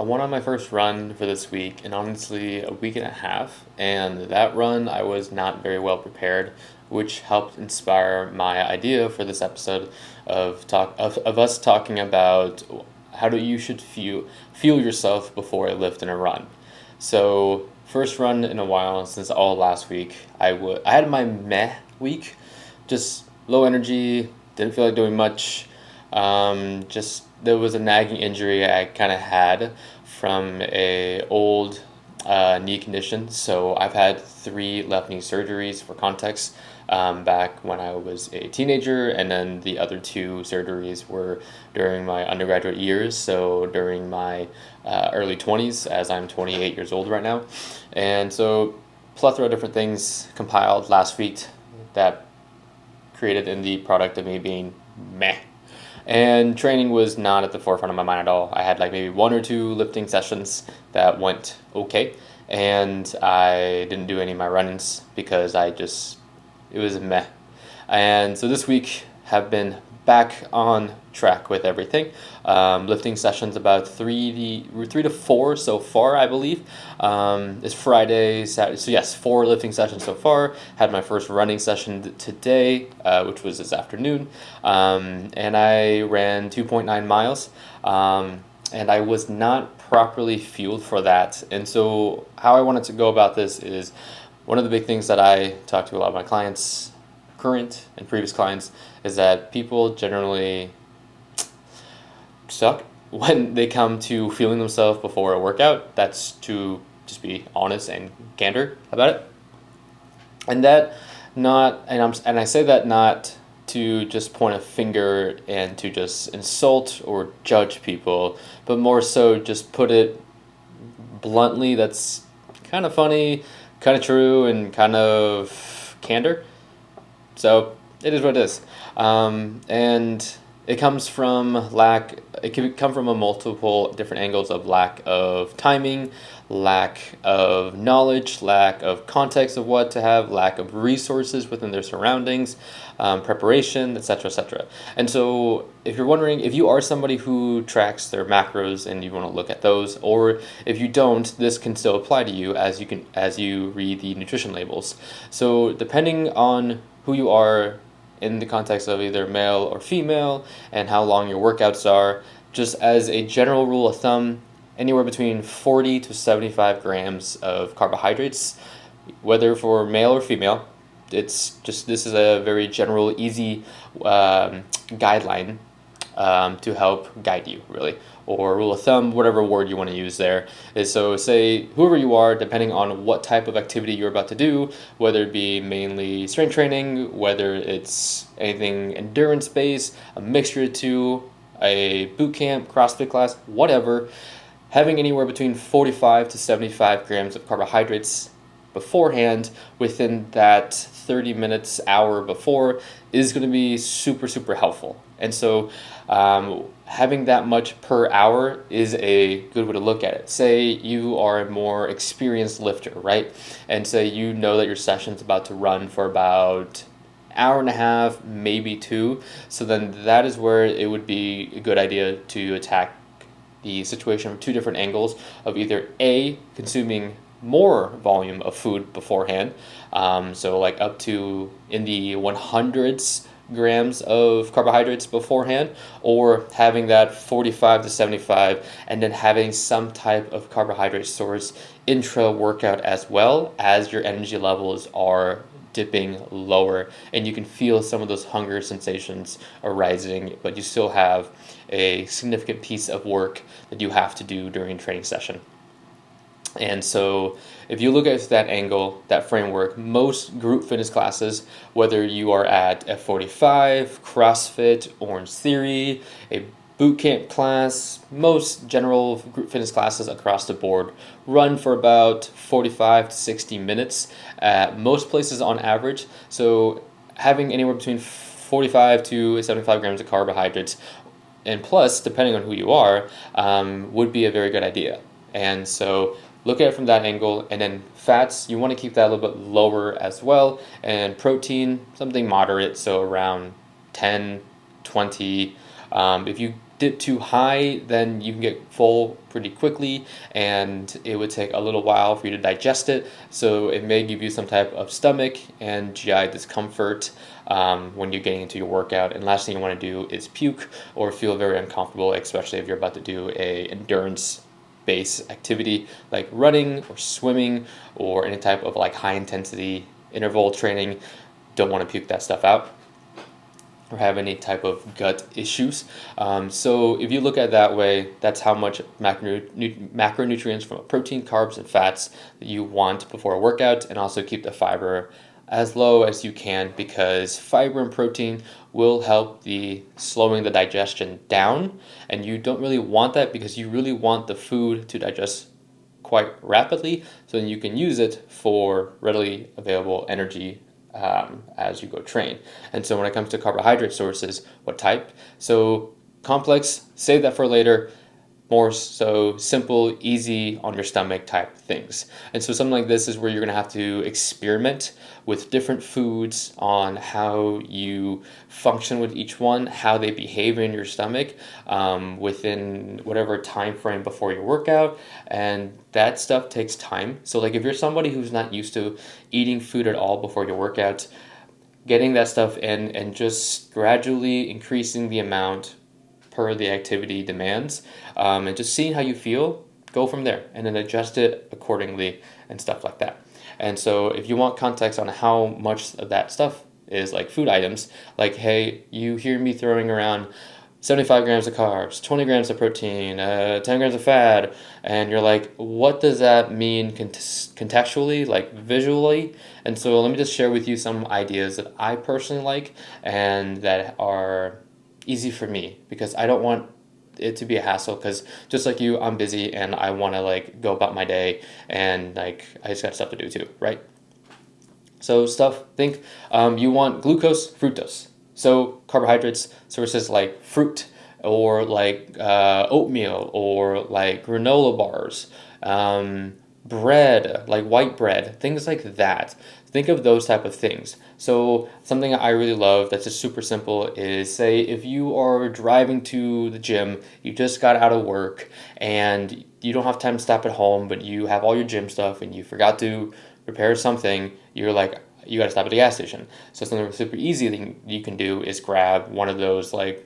I went on my first run for this week, and honestly, a week and a half. And that run, I was not very well prepared, which helped inspire my idea for this episode of us talking about how do you should feel yourself before a lift and a run. So first run in a while since all last week. I had my meh week, just low energy, didn't feel like doing much. Just there was a nagging injury I kind of had from a old knee condition. So I've had three left knee surgeries for context back when I was a teenager, and then the other two surgeries were during my undergraduate years. So during my early 20s, as I'm 28 years old right now, and so plethora of different things compiled last week that created in the product of me being meh. And training was not at the forefront of my mind at all. I had like maybe one or two lifting sessions that went okay, and I didn't do any of my run-ins because it was a meh. And so this week have been back on track with everything. Lifting sessions about three to four so far, I believe. It's Friday, Saturday. So yes, four lifting sessions so far. Had my first running session today, which was this afternoon, and I ran 2.9 miles. And I was not properly fueled for that. And so how I wanted to go about this is one of the big things that I talk to a lot of my clients, current and previous clients, is that people generally suck when they come to feeling themselves before a workout. That's to just be honest and candor about it. And that not and I say that not to just point a finger and to just insult or judge people, but more so just put it bluntly. That's kind of funny, kind of true, and kind of candor. So it is what it is. And it comes from it can come from a multiple different angles of lack of timing, lack of knowledge, lack of context of what to have, lack of resources within their surroundings, preparation, etc., etc. And so if you're wondering, if you are somebody who tracks their macros and you want to look at those, or if you don't, this can still apply to you as you read the nutrition labels. So depending on who you are in the context of either male or female and how long your workouts are, just as a general rule of thumb, anywhere between 40 to 75 grams of carbohydrates, whether for male or female. This is a very general, easy guideline to help guide you, really, or rule of thumb, whatever word you want to use there. Is so say whoever you are, depending on what type of activity you're about to do, whether it be mainly strength training, whether it's anything endurance based, a mixture of two, a boot camp, CrossFit class, whatever, having anywhere between 45 to 75 grams of carbohydrates beforehand within that 30 minutes, hour before is going to be super, super helpful. And so having that much per hour is a good way to look at it. Say you are a more experienced lifter, right? And say you know that your session's about to run for about hour and a half, maybe two. So then that is where it would be a good idea to attack the situation from two different angles of either A, consuming more volume of food beforehand, so like up to in the 100s grams of carbohydrates beforehand, or having that 45 to 75 and then having some type of carbohydrate source intra workout as well, as your energy levels are dipping lower and you can feel some of those hunger sensations arising, but you still have a significant piece of work that you have to do during a training session. And so if you look at that angle, that framework, most group fitness classes, whether you are at F45, CrossFit, Orange Theory, a boot camp class, most general group fitness classes across the board run for about 45 to 60 minutes at most places on average. So having anywhere between 45 to 75 grams of carbohydrates, and plus, depending on who you are, would be a very good idea. And so look at it from that angle. And then fats, you want to keep that a little bit lower as well. And protein, something moderate, so around 10, 20. If you dip too high, then you can get full pretty quickly, and it would take a little while for you to digest it. So it may give you some type of stomach and GI discomfort when you're getting into your workout. And last thing you want to do is puke or feel very uncomfortable, especially if you're about to do a endurance based activity like running or swimming or any type of like high intensity interval training. Don't want to puke that stuff out or have any type of gut issues. So if you look at it that way, that's how much macronutrients from protein, carbs, and fats that you want before a workout, and also keep the fiber as low as you can, because fiber and protein will help the slowing the digestion down, and you don't really want that because you really want the food to digest quite rapidly, so then you can use it for readily available energy as you go train. And so when it comes to carbohydrate sources, what type? So complex, save that for later. More so simple, easy on your stomach type things. And so something like this is where you're gonna have to experiment with different foods on how you function with each one, how they behave in your stomach within whatever time frame before your workout. And that stuff takes time. So like if you're somebody who's not used to eating food at all before your workout, getting that stuff in and just gradually increasing the amount per the activity demands, and just seeing how you feel, go from there and then adjust it accordingly and stuff like that. And so if you want context on how much of that stuff is like food items, like, hey, you hear me throwing around 75 grams of carbs, 20 grams of protein, 10 grams of fat, and you're like, what does that mean contextually, like visually? And so let me just share with you some ideas that I personally like and that are easy for me, because I don't want it to be a hassle, because just like you, I'm busy and I want to like go about my day, and like I just got stuff to do too, right? So think you want glucose, fructose. So carbohydrates sources like fruit or like oatmeal or like granola bars, bread, like white bread, things like that. Think of those type of things. So something I really love that's just super simple is, say if you are driving to the gym, you just got out of work and you don't have time to stop at home, but you have all your gym stuff and you forgot to prepare something, you're like, you got to stop at the gas station. So something super easy that you can do is grab one of those like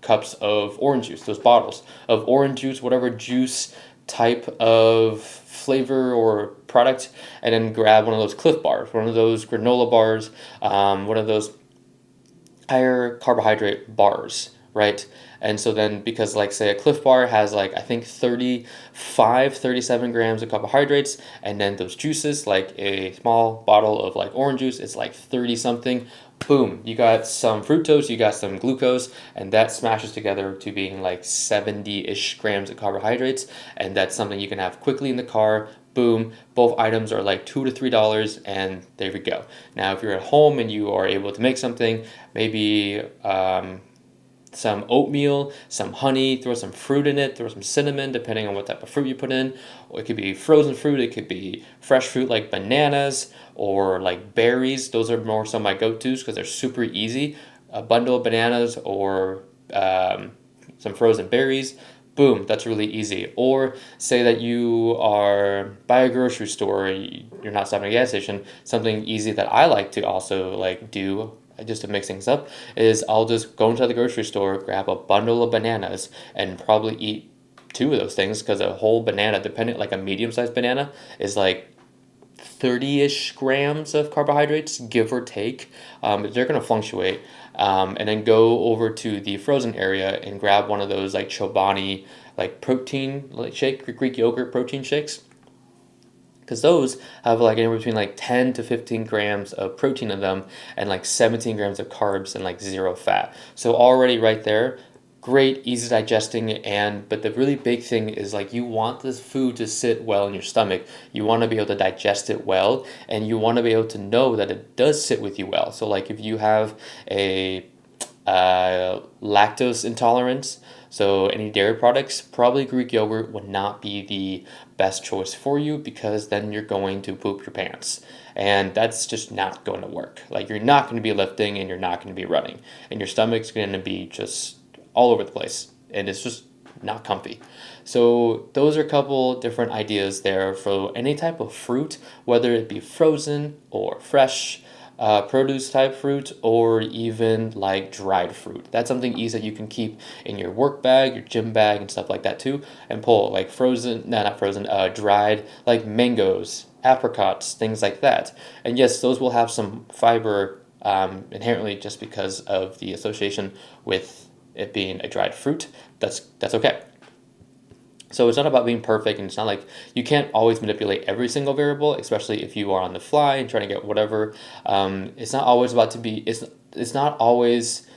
cups of orange juice, those bottles of orange juice, whatever juice type of flavor or product, and then grab one of those Cliff bars, one of those granola bars, one of those higher carbohydrate bars, right? And so then, because like say a Cliff bar has like I think 37 grams of carbohydrates, and then those juices, like a small bottle of like orange juice, it's like 30 something. Boom, you got some fructose, you got some glucose, and that smashes together to being like 70-ish grams of carbohydrates, and that's something you can have quickly in the car. Boom, both items are like $2 to $3, and there we go. Now if you're at home and you are able to make something, maybe some oatmeal, some honey, throw some fruit in it, throw some cinnamon, depending on what type of fruit you put in. Or it could be frozen fruit, it could be fresh fruit like bananas or like berries. Those are more some of my go-tos because they're super easy. A bundle of bananas or some frozen berries. Boom, that's really easy. Or say that you are by a grocery store, you're not stopping at a gas station. Something easy that I like to also like do, just to mix things up, is I'll just go into the grocery store, grab a bundle of bananas, and probably eat two of those things, because a whole banana, depending, like a medium-sized banana, is like 30-ish grams of carbohydrates, give or take. They're going to fluctuate. And then go over to the frozen area and grab one of those like Chobani, like protein like shake, Greek yogurt protein shakes, because those have like anywhere between like 10 to 15 grams of protein in them and like 17 grams of carbs and like zero fat. So already right there, great, easy digesting. But the really big thing is like you want this food to sit well in your stomach. You want to be able to digest it well, and you want to be able to know that it does sit with you well. So like if you have a lactose intolerance, so any dairy products, probably Greek yogurt would not be the best choice for you, because then you're going to poop your pants. And that's just not going to work. Like you're not going to be lifting and you're not going to be running. And your stomach's going to be just all over the place, and it's just not comfy. So those are a couple different ideas there for any type of fruit, whether it be frozen or fresh, produce type fruit, or even like dried fruit. That's something easy that you can keep in your work bag, your gym bag, and stuff like that too, and pull like frozen, no, not frozen, dried, like mangoes, apricots, things like that. And yes, those will have some fiber inherently just because of the association with it being a dried fruit. That's okay. So it's not about being perfect, and it's not like you can't always manipulate every single variable, especially if you are on the fly and trying to get whatever. It's not always about to be. It's not always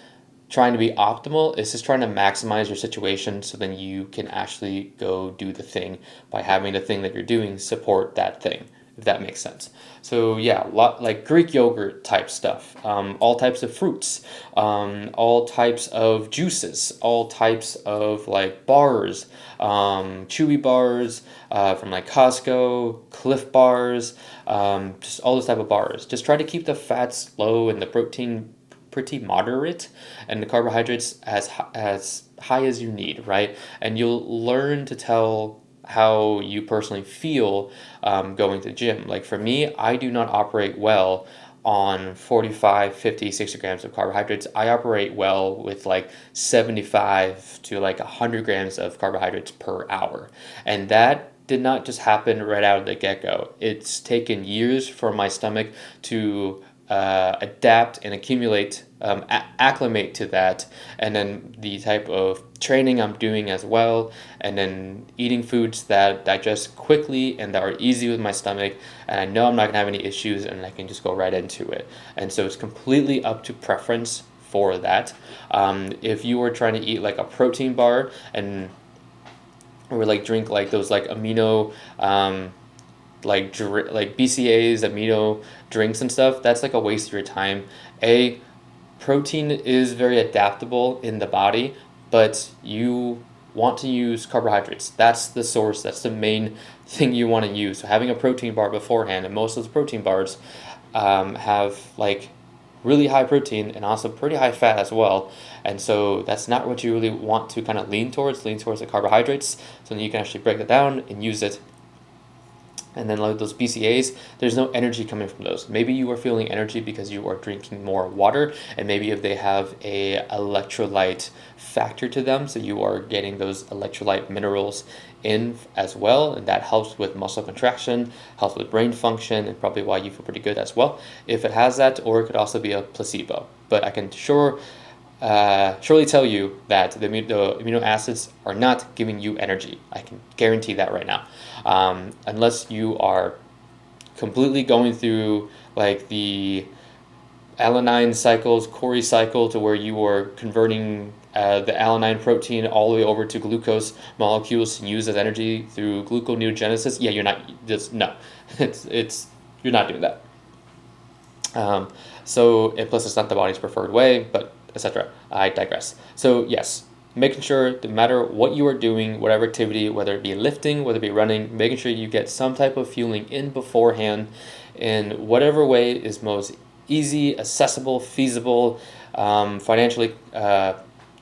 trying to be optimal. It's just trying to maximize your situation so then you can actually go do the thing by having the thing that you're doing support that thing, if that makes sense. So yeah, like Greek yogurt type stuff, all types of fruits, all types of juices, all types of like bars, chewy bars from like Costco, Cliff bars, just all those type of bars. Just try to keep the fats low and the protein pretty moderate, and the carbohydrates as high as you need, right? And you'll learn to tell how you personally feel going to the gym. Like for me, I do not operate well on 45, 50, 60 grams of carbohydrates. I operate well with like 75 to like 100 grams of carbohydrates per hour. And that did not just happen right out of the get-go. It's taken years for my stomach to adapt and accumulate, acclimate to that, and then the type of training I'm doing as well, and then eating foods that digest quickly and that are easy with my stomach, and I know I'm not gonna have any issues, and I can just go right into it. And so it's completely up to preference for that. If you were trying to eat like a protein bar and or like drink like those like amino like BCAAs, amino drinks and stuff, that's like a waste of your time. Protein is very adaptable in the body, but you want to use carbohydrates. That's the source, that's the main thing you want to use. So having a protein bar beforehand, and most of those protein bars have like really high protein and also pretty high fat as well. And so that's not what you really want to kind of lean towards the carbohydrates, so then you can actually break it down and use it. And then like those BCAAs, there's no energy coming from those. Maybe you are feeling energy because you are drinking more water, and maybe if they have a electrolyte factor to them, so you are getting those electrolyte minerals in as well, and that helps with muscle contraction, helps with brain function, and probably why you feel pretty good as well. If it has that, or it could also be a placebo. But I can surely tell you that the amino acids are not giving you energy. I can guarantee that right now. Unless you are completely going through like the alanine cycles, Cori cycle, to where you are converting the alanine protein all the way over to glucose molecules to use as energy through gluconeogenesis. Yeah, you're not just no, it's you're not doing that. So and plus it's not the body's preferred way, but etc. I digress. So yes, making sure no matter what you are doing, whatever activity, whether it be lifting, whether it be running, making sure you get some type of fueling in beforehand in whatever way is most easy, accessible, feasible, financially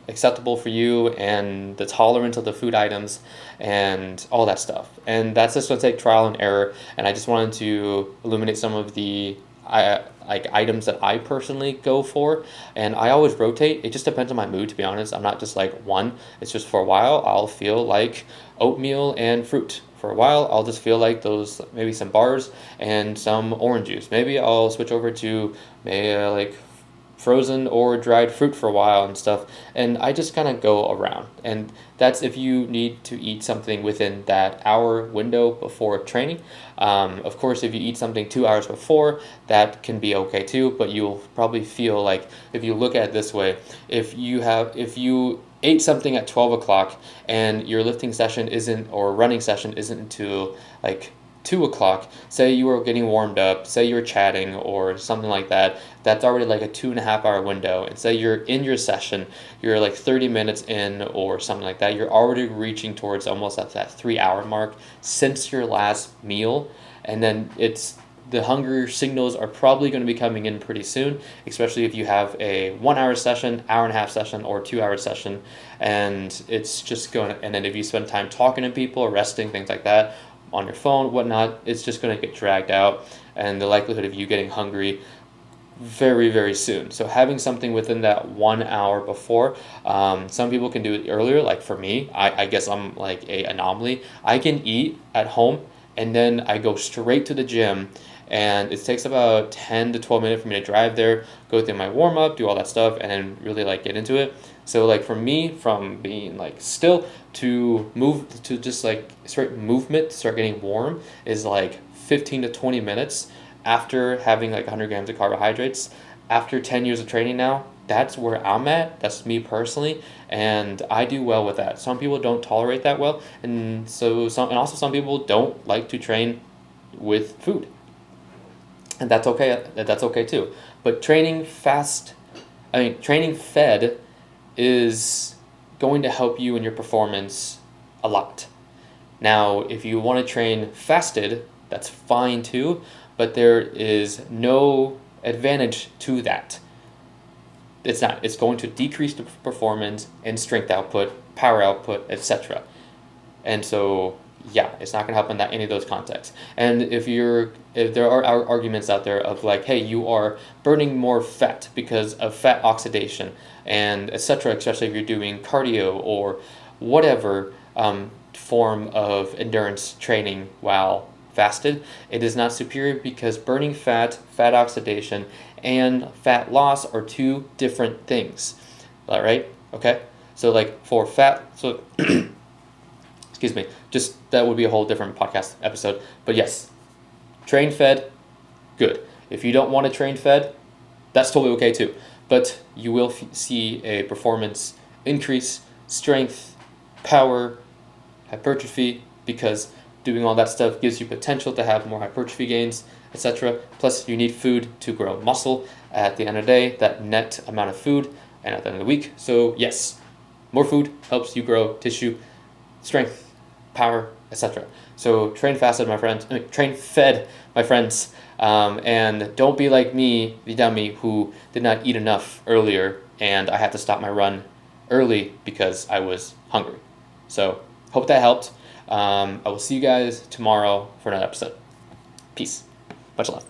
acceptable for you, and the tolerance of the food items and all that stuff. And that's just going to take trial and error. And I just wanted to illuminate some of the like items that I personally go for, and I always rotate. It just depends on my mood, to be honest. I'm not just like one. It's just for a while I'll feel like oatmeal and fruit. For a while I'll just feel like those, maybe some bars and some orange juice. Maybe I'll switch over to maybe like frozen or dried fruit for a while and stuff, and I just kind of go around. And that's if you need to eat something within that hour window before training. Of course, if you eat something 2 hours before, that can be okay too, but you'll probably feel like, if you look at it this way, if you ate something at 12 o'clock and your lifting session isn't, or running session isn't until like 2 o'clock, say you were getting warmed up, say you were chatting or something like that, that's already like a 2.5 hour window. And say you're in your session, you're like 30 minutes in or something like that, you're already reaching towards almost at that 3 hour mark since your last meal. And then it's the hunger signals are probably going to be coming in pretty soon, especially if you have a 1 hour session, hour and a half session, or 2 hour session, and it's just going to, and then if you spend time talking to people, resting, things like that, on your phone, whatnot, it's just going to get dragged out, and the likelihood of you getting hungry very, very soon. So having something within that 1 hour before, some people can do it earlier. Like for me, I guess I'm like a anomaly. I can eat at home and then I go straight to the gym, and it takes about 10 to 12 minutes for me to drive there, go through my warm up, do all that stuff, and then really like get into it. So like for me, from being like still to move to just like straight movement, start getting warm is like 15 to 20 minutes after having like 100 grams of carbohydrates. After 10 years of training now, that's where I'm at. That's me personally, and I do well with that. Some people don't tolerate that well, and also some people don't like to train with food, and that's okay. That's okay too. But training fed is going to help you in your performance a lot. Now, if you want to train fasted, that's fine too, but there is no advantage to that. It's not. It's going to decrease the performance and strength output, power output, etc. And so, yeah, it's not going to help in any of those contexts. And if there are arguments out there of like, hey, you are burning more fat because of fat oxidation and etc., especially if you're doing cardio or whatever form of endurance training while fasted, it is not superior because burning fat, fat oxidation, and fat loss are two different things. All right? Okay? So like for fat, so excuse me, just that would be a whole different podcast episode. But yes, train fed, good. If you don't want to train fed, that's totally okay too. But you will see a performance increase, strength, power, hypertrophy, because doing all that stuff gives you potential to have more hypertrophy gains, etc. Plus, you need food to grow muscle at the end of the day, that net amount of food, and at the end of the week. So yes, more food helps you grow tissue, strength, power, etc. So train fasted, my friends. Train fed, my friends. And don't be like me, the dummy, who did not eat enough earlier, and I had to stop my run early because I was hungry. So hope that helped. I will see you guys tomorrow for another episode. Peace. Much love.